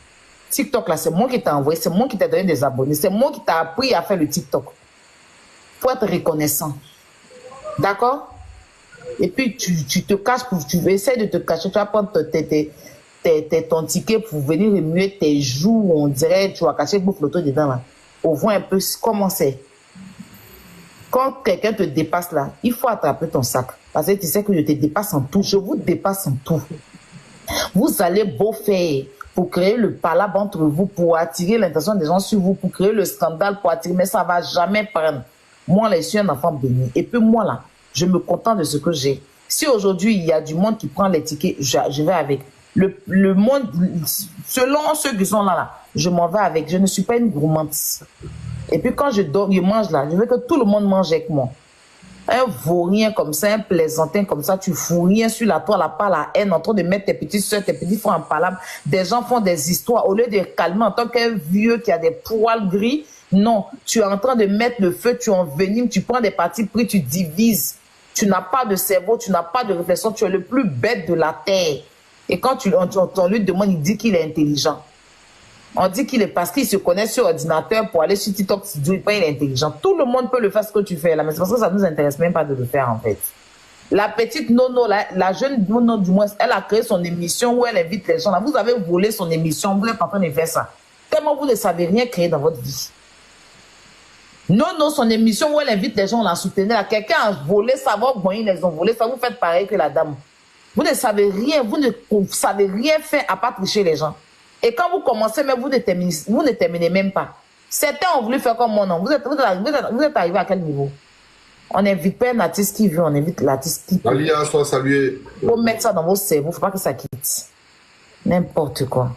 TikTok, là, c'est moi qui t'ai envoyé, c'est moi qui t'ai donné des abonnés, c'est moi qui t'ai appris à faire le TikTok. Il faut être reconnaissant. D'accord? Et puis, tu te caches, tu essaies de te cacher, tu vas prendre ton ticket pour venir remuer tes joues, on dirait, tu vas cacher beaucoup photo dedans, là. Pour voir un peu comment c'est. Quand quelqu'un te dépasse là, il faut attraper ton sac. Parce que tu sais que je te dépasse en tout. Je vous dépasse en tout. Vous allez beau faire pour créer le palabre entre vous, pour attirer l'intention des gens sur vous, pour créer le scandale, pour attirer, mais ça ne va jamais prendre. Moi, là, je suis un enfant béni. Et puis moi, là, je me contente de ce que j'ai. Si aujourd'hui, il y a du monde qui prend les tickets, je vais avec. Le monde, selon ceux qui sont là, je m'en vais avec. Je ne suis pas une gourmande. Et puis quand je mange là, je veux que tout le monde mange avec moi. Un vaurien comme ça, un plaisantin comme ça, tu fous rien sur la toile, pas la haine, en train de mettre tes petites soeurs, tes petits frères en palabre. Des gens font des histoires. Au lieu de calmer en tant qu'un vieux qui a des poils gris, non, tu es en train de mettre le feu, tu envenimes, tu prends des partis pris, tu divises. Tu n'as pas de cerveau, tu n'as pas de réflexion, tu es le plus bête de la terre. Et quand on lui demande, il dit qu'il est intelligent. On dit qu'il est parce qu'il se connaît sur ordinateur pour aller sur TikTok, il est intelligent. Tout le monde peut le faire ce que tu fais là, mais c'est parce que ça ne nous intéresse même pas de le faire en fait. La petite Nono, la jeune Nono du moins, elle a créé son émission où elle invite les gens là. Vous avez volé son émission, vous êtes en train de faire ça. Tellement vous ne savez rien créer dans votre vie. Nono, son émission où elle invite les gens, on la soutenait là. Quelqu'un a volé ça, bon, ils les ont volés, ça vous faites pareil que la dame. Vous ne savez rien, vous ne savez rien faire à part tricher les gens. Et quand vous commencez, mais vous ne terminez même pas. Certains ont voulu faire comme mon nom. Vous êtes arrivé à quel niveau? On n'invite pas un artiste qui veut, on invite l'artiste qui peut. Alia, soit salué. Il faut mettre ça dans vos cerveaux, il ne faut pas que ça quitte. N'importe quoi.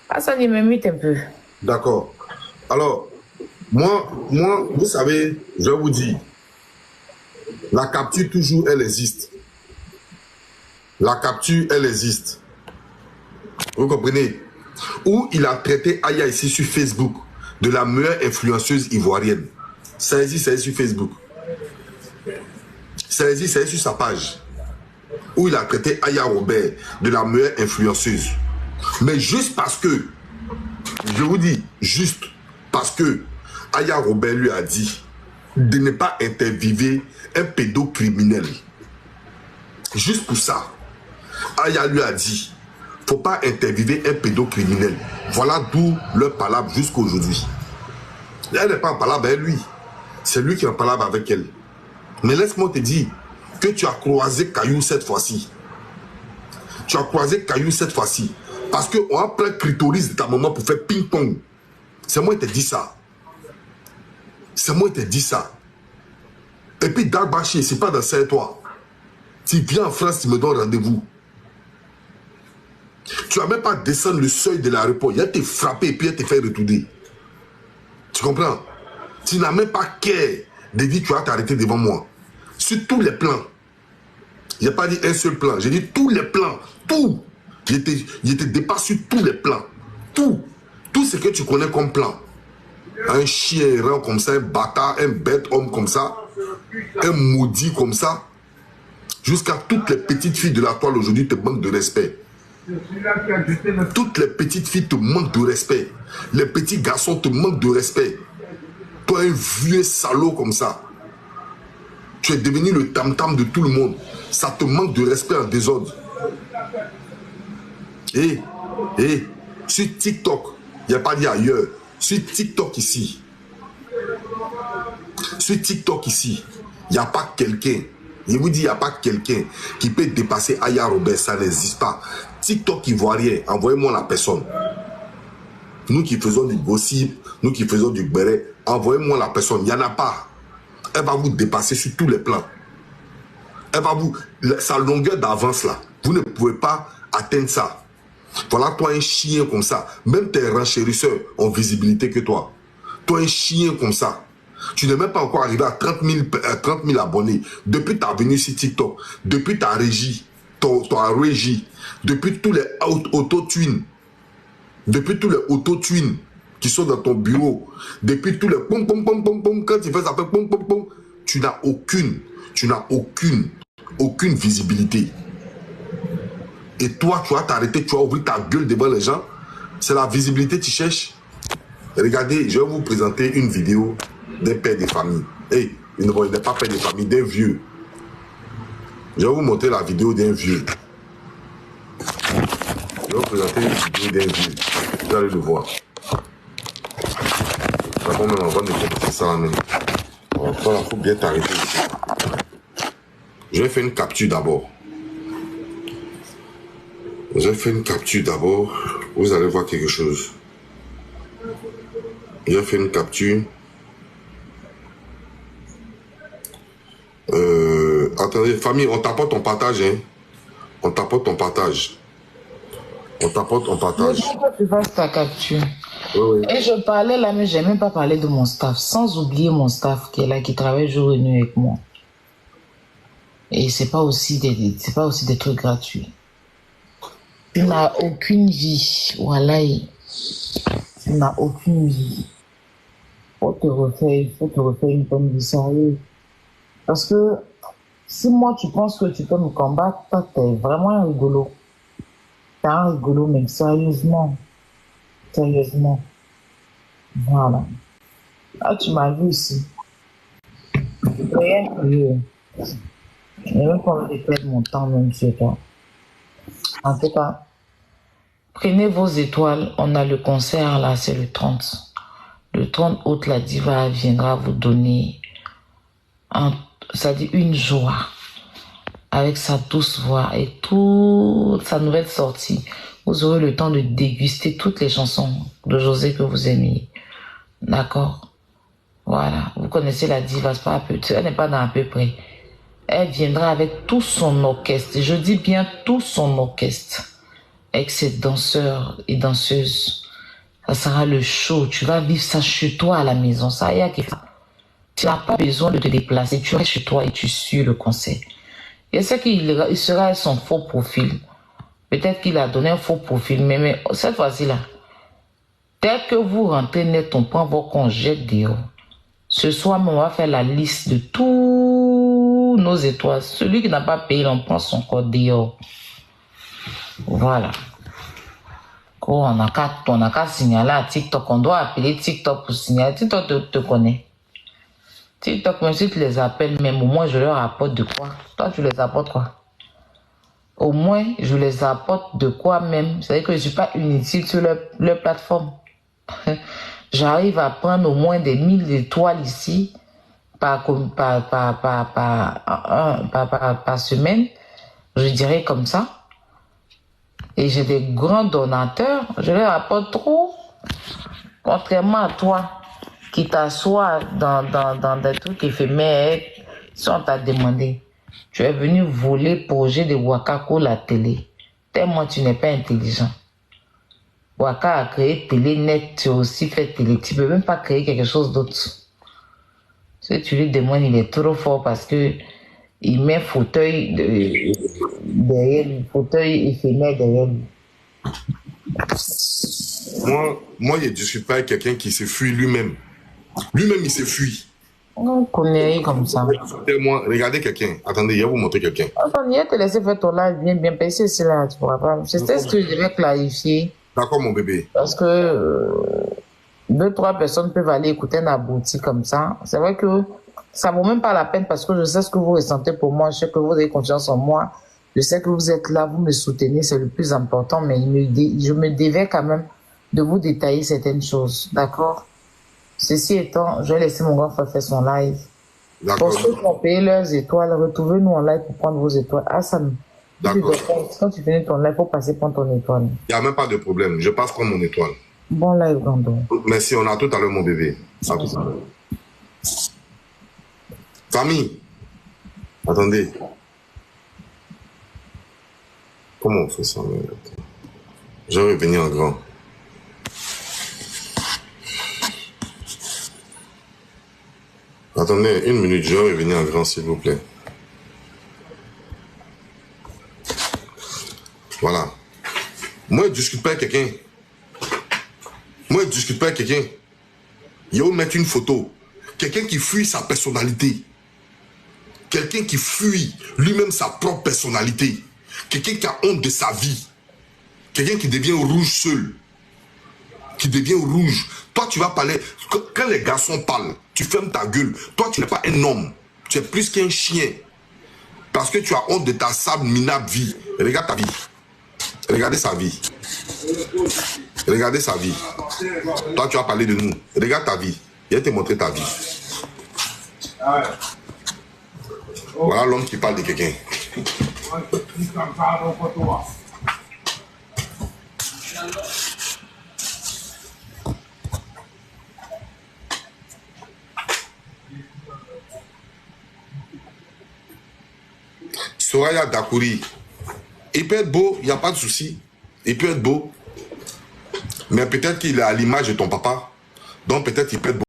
Ah, ça me mute un peu. D'accord. Alors, moi, vous savez, je vous dis, la capture toujours, elle existe. La capture, elle existe. Vous comprenez? Où il a traité Aya ici sur Facebook de la meilleure influenceuse ivoirienne. Ça existe sur Facebook. c'est sur sa page, où il a traité Aya Robert de la meilleure influenceuse. Mais juste parce que, je vous dis, juste parce que Aya Robert lui a dit de ne pas interviewer un pédocriminel. Juste pour ça, Aya lui a dit, faut pas interviewer un pédocriminel. Voilà d'où leur palabre jusqu'aujourd'hui. Elle n'est pas en palabre avec lui. C'est lui qui est en palabre avec elle. Mais laisse-moi te dire que tu as croisé Caillou cette fois-ci. Tu as croisé Caillou cette fois-ci. Parce qu'on a plein clitoris de ta maman pour faire ping-pong. C'est moi qui t'ai dit ça. C'est moi qui t'ai dit ça. Et puis Dagbachi, c'est pas dans ça toi. Tu viens en France, tu me donnes rendez-vous. Tu n'as même pas descendu le seuil de l'aéroport. Il a été frappé et puis il a été fait retourner. Tu comprends? Tu n'as même pas care de dire tu vas t'arrêter devant moi. Sur tous les plans. Je n'ai pas dit un seul plan. J'ai dit tous les plans. Tout. Il te dépasse sur tous les plans. Tout. Tout ce que tu connais comme plan. Un chien errant comme ça, un bâtard, un bête homme comme ça, un maudit comme ça. Jusqu'à toutes les petites filles de la toile aujourd'hui te manquent de respect. Toutes les petites filles te manquent de respect. Les petits garçons te manquent de respect. Toi, un vieux salaud comme ça. Tu es devenu le tam-tam de tout le monde. Ça te manque de respect en désordre. Sur TikTok, il n'y a pas dit ailleurs. Sur TikTok ici. Sur TikTok ici, il n'y a pas quelqu'un. Je vous dis, il n'y a pas quelqu'un qui peut dépasser Aya Robert. Ça n'existe pas. TikTok ivoirien, envoyez-moi la personne. Nous qui faisons du gossip, nous qui faisons du béret, envoyez-moi la personne. Il n'y en a pas. Elle va vous dépasser sur tous les plans. Elle va vous... Sa longueur d'avance là, vous ne pouvez pas atteindre ça. Voilà, toi un chien comme ça. Même tes renchérisseurs ont visibilité que toi. Toi un chien comme ça. Tu n'es même pas encore arrivé à 30 000 abonnés. Depuis ta venue sur TikTok, depuis ta régie, ta régie, depuis tous les auto-tunes, depuis tous les auto-tunes qui sont dans ton bureau, depuis tous les pom pom pom pom pom, quand tu fais ça fait pom pom pom, tu n'as aucune visibilité. Et toi, tu vas t'arrêter, tu vas ouvrir ta gueule devant les gens. C'est la visibilité que tu cherches. Regardez, je vais vous présenter une vidéo d'un père de famille. Hey, il n'est pas père de famille, d'un vieux. Je vais vous montrer la vidéo d'un vieux. Je vais vous présenter une vidéo d'un vieux. Vous allez le voir. D'abord, même avant de commencer ça, il faut bien t'arrêter ici. Je vais faire une capture d'abord. Vous allez voir quelque chose. Je vais faire une capture. Attendez, famille, on t'apporte ton partage, hein. On t'apporte ton partage. Je veux pas que tu fasses ta capture. Oui. Et je parlais là, mais j'ai même pas parlé de mon staff. Sans oublier mon staff qui est là, qui travaille jour et nuit avec moi. Et c'est pas aussi des trucs gratuits. Tu n'as aucune vie. Voilà. Tu n'as aucune vie. Il faut te refaire une bonne vie sérieuse. Parce que si moi tu penses que tu peux me combattre, toi t'es vraiment un rigolo. T'es un rigolo, même sérieusement. Sérieusement. Voilà. Ah, tu m'as vu ici. Rien que je n'ai même pas envie de perdre mon temps même sur toi. En tout cas, prenez vos étoiles. On a le concert là, c'est le 30. Le 30 août, la diva viendra vous donner ça dit une joie avec sa douce voix et toute sa nouvelle sortie. Vous aurez le temps de déguster toutes les chansons de José que vous aimez. D'accord? Voilà. Vous connaissez la diva, c'est pas un peu, elle n'est pas dans à peu près. Elle viendra avec tout son orchestre. Je dis bien tout son orchestre. Avec ses danseurs et danseuses. Ça sera le show. Tu vas vivre ça chez toi à la maison. Ça y est, tu n'as pas besoin de te déplacer. Tu restes chez toi et tu suis le concert. Et c'est qu'il sera son faux profil. Peut-être qu'il a donné un faux profil, mais cette fois-ci-là, dès que vous rentrez net, on prend vos congés dehors. Ce soir, on va faire la liste de tout tous nos étoiles. Celui qui n'a pas payé, on prend son code dehors. Voilà. On n'a qu'à signaler à TikTok. On doit appeler TikTok pour signaler. TikTok te connaît. TikTok, même si tu les appelles, même au moins je leur apporte de quoi. Toi, tu les apportes quoi? Au moins, je les apporte de quoi même. C'est-à-dire que je ne suis pas inutile sur leur plateforme. J'arrive à prendre au moins des 1000 étoiles ici par semaine. Je dirais comme ça. Et j'ai des grands donateurs. Je leur apporte trop. Contrairement à toi, qui t'assoit dans des trucs éphémères sans t'a demandé. Tu es venu voler le projet de Wakako la télé. Tellement tu n'es pas intelligent. Waka a créé télé net, tu as aussi fait télé. Tu ne peux même pas créer quelque chose d'autre. Si tu lui demandes, il est trop fort parce que il met fauteuil derrière lui, fauteuil éphémère derrière lui. Moi, je ne discute pas avec quelqu'un qui se fuit lui-même. Lui-même, il se fuit. On connaît comme ça. Moi, regardez quelqu'un. Attendez, je vais vous montrer quelqu'un. Attends, je te laisser faire ton live bien passer ici là, tu pourras pas. C'était ce que je devais clarifier. D'accord, mon bébé. Parce que 2-3 personnes peuvent aller écouter un abouti comme ça. C'est vrai que ça vaut même pas la peine parce que je sais ce que vous ressentez pour moi. Je sais que vous avez confiance en moi. Je sais que vous êtes là, vous me soutenez, c'est le plus important. Mais je me devais quand même de vous détailler certaines choses. D'accord? Ceci étant, je vais laisser mon grand frère faire son live. Pour ceux qui ont payé leurs étoiles, retrouvez-nous en live pour prendre vos étoiles. Ah, ça me... D'accord. Quand tu finis ton live, il faut passer prendre ton étoile. Il n'y a même pas de problème. Je passe prendre mon étoile. Bon live, Gandon. Merci, on a tout à l'heure, mon bébé. À tout à l'heure. Famille, attendez. Comment on fait ça? Je vais revenir en grand. Attendez, une minute, je vais revenir en grand, s'il vous plaît. Voilà. Moi, je ne discute pas avec quelqu'un. Moi, je ne discute pas avec quelqu'un. Il faut mettre une photo. Quelqu'un qui fuit sa personnalité. Quelqu'un qui fuit lui-même sa propre personnalité. Quelqu'un qui a honte de sa vie. Quelqu'un qui devient rouge seul. Qui devient rouge. Toi, tu vas parler... Quand les garçons parlent, tu fermes ta gueule. Toi, tu n'es pas un homme. Tu es plus qu'un chien. Parce que tu as honte de ta sable minable vie. Regarde ta vie. Regardez sa vie. Regardez sa vie. Toi, tu vas parler de nous. Regarde ta vie. Je vais te montrer ta vie. Voilà l'homme qui parle de quelqu'un. Soraya Dakouri. Il peut être beau, il n'y a pas de souci. Il peut être beau. Mais peut-être qu'il est à l'image de ton papa. Donc peut-être il peut être beau.